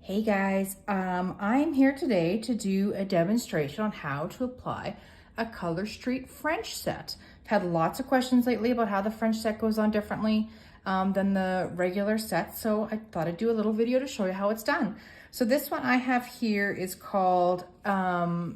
Hey guys, I'm here today to do a demonstration on how to apply a Color Street French set. I've had lots of questions lately about how the French set goes on differently than the regular set, so I thought I'd do a little video to show you how it's done. So this one I have here is called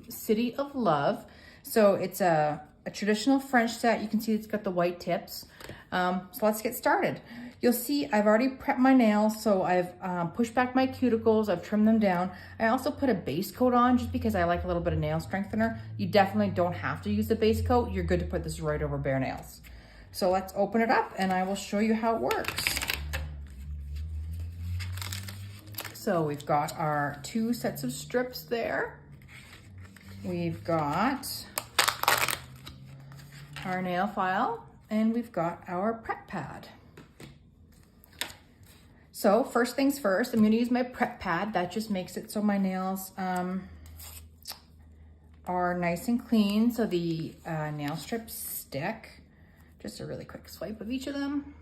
City of Love. So it's a traditional French set. You can see it's got the white tips. So let's get started. You'll see I've already prepped my nails, so I've pushed back my cuticles, I've trimmed them down. I also put a base coat on just because I like a little bit of nail strengthener. You definitely don't have to use the base coat. You're good to put this right over bare nails. So let's open it up and I will show you how it works. So we've got our 2 sets of strips there. We've got our nail file and we've got our prep pad. So first things first, I'm gonna use my prep pad. That just makes it so my nails are nice and clean, so the nail strips stick. Just a really quick swipe of each of them.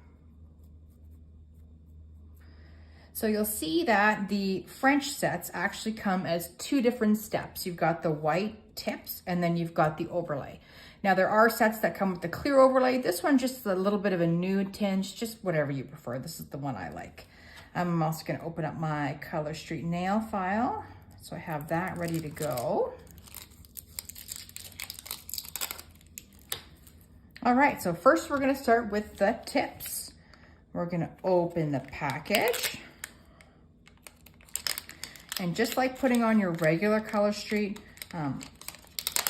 So you'll see that the French sets actually come as 2 different steps. You've got the white tips and then you've got the overlay. Now there are sets that come with the clear overlay. This one just a little bit of a nude tinge, just whatever you prefer. This is the one I like. I'm also gonna open up my Color Street nail file. So I have that ready to go. All right, so first we're gonna start with the tips. We're gonna open the package. And just like putting on your regular Color Street,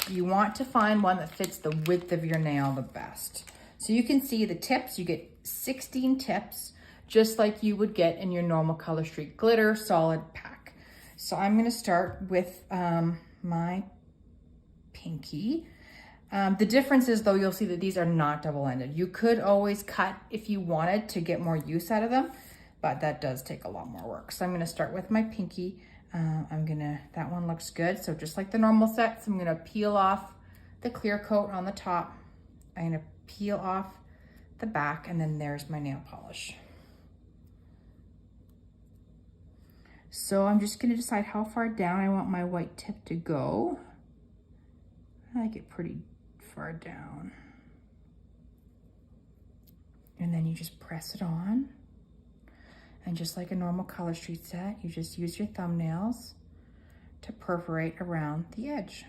you want to find one that fits the width of your nail the best. So you can see the tips, you get 16 tips, just like you would get in your normal Color Street glitter solid pack. So I'm gonna start with my pinky. The difference is though, you'll see that these are not double-ended. You could always cut if you wanted to get more use out of them, but that does take a lot more work. So I'm gonna start with my pinky. That one looks good. So just like the normal sets, I'm gonna peel off the clear coat on the top. I'm gonna peel off the back and then there's my nail polish. So I'm just gonna decide how far down I want my white tip to go. I like it pretty far down. And then you just press it on. And just like a normal Color Street set, you just use your thumbnails to perforate around the edge.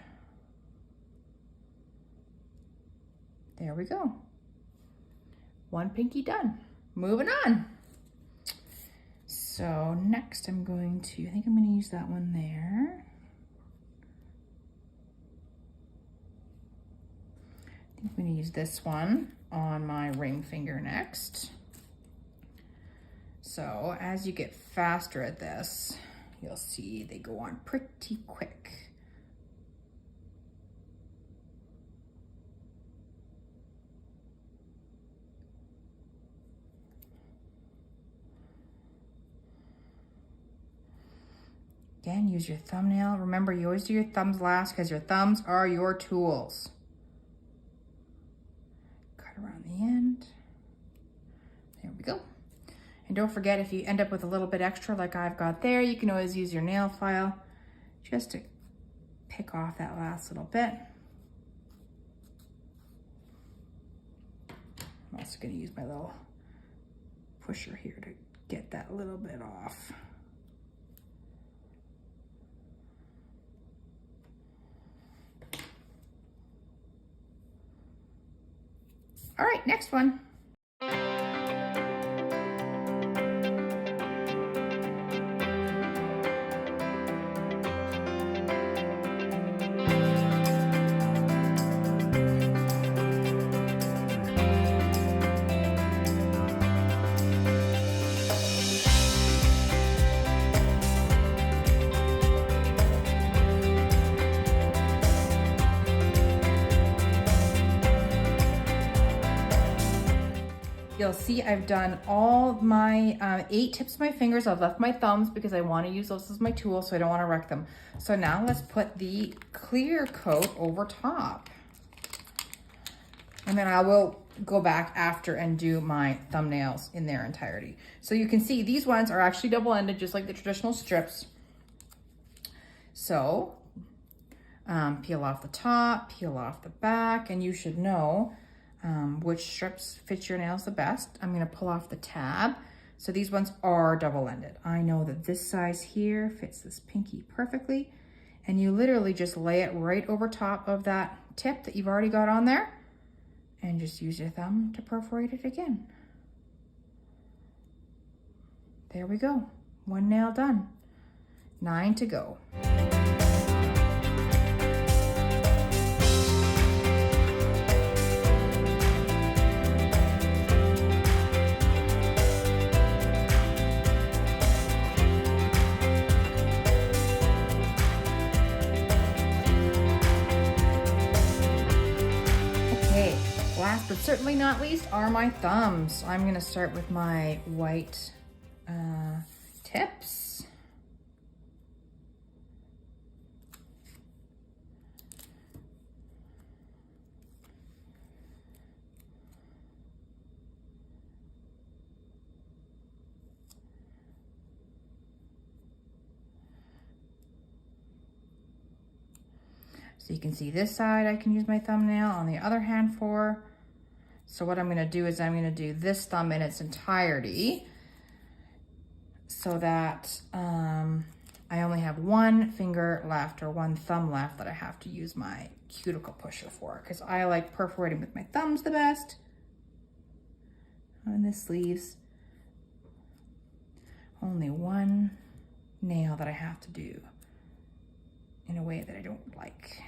There we go. One pinky done. Moving on. So next I think I'm gonna use that one there. I think I'm gonna use this one on my ring finger next. So as you get faster at this, you'll see they go on pretty quick. Again, use your thumbnail. Remember, you always do your thumbs last because your thumbs are your tools. Cut around the end. There we go. And don't forget, if you end up with a little bit extra like I've got there, you can always use your nail file just to pick off that last little bit. I'm also going to use my little pusher here to get that little bit off. All right, next one. You'll see I've done all my 8 tips of my fingers. I've left my thumbs because I want to use those as my tool, so I don't want to wreck them. So now let's put the clear coat over top. And then I will go back after and do my thumbnails in their entirety. So you can see these ones are actually double-ended, just like the traditional strips. So peel off the top, peel off the back, and you should know which strips fit your nails the best. I'm gonna pull off the tab. So these ones are double-ended. I know that this size here fits this pinky perfectly, and you literally just lay it right over top of that tip that you've already got on there, and just use your thumb to perforate it again. There we go, 1 nail done, 9 to go. Last but certainly not least are my thumbs. I'm gonna start with my white tips. So you can see this side I can use my thumbnail, on the other hand for. So what I'm gonna do is I'm gonna do this thumb in its entirety so that I only have 1 finger left, or 1 thumb left, that I have to use my cuticle pusher for, because I like perforating with my thumbs the best. And this leaves only 1 nail that I have to do in a way that I don't like.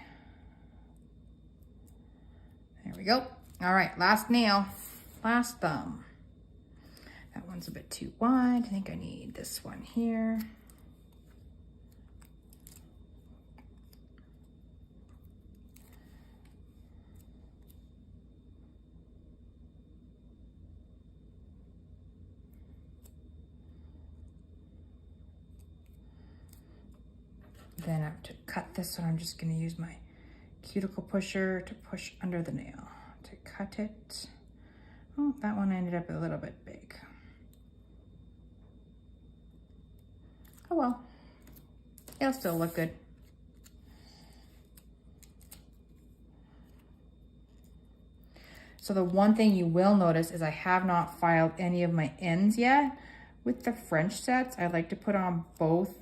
There we go. All right, last nail, last thumb. That one's a bit too wide. I think I need this one here. Then to cut this one, I'm just gonna use my cuticle pusher to push under the nail to cut it. Oh, that one ended up a little bit big. Oh well, it'll still look good. So the one thing you will notice is I have not filed any of my ends yet. With the French sets, I like to put on both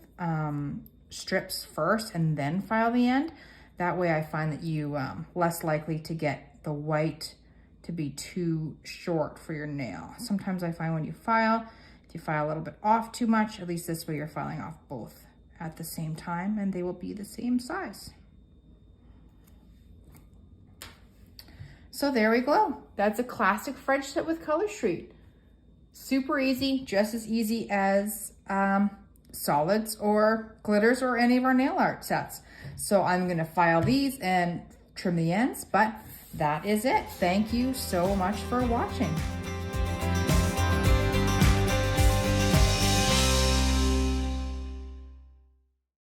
strips first and then file the end. That way I find that you less likely to get the white to be too short for your nail. Sometimes I find when you file, if you file a little bit off too much, at least this way you're filing off both at the same time and they will be the same size. So there we go. That's a classic French set with Color Street. Super easy, just as easy as solids or glitters or any of our nail art sets. So I'm gonna file these and trim the ends, but that is it. Thank you so much for watching.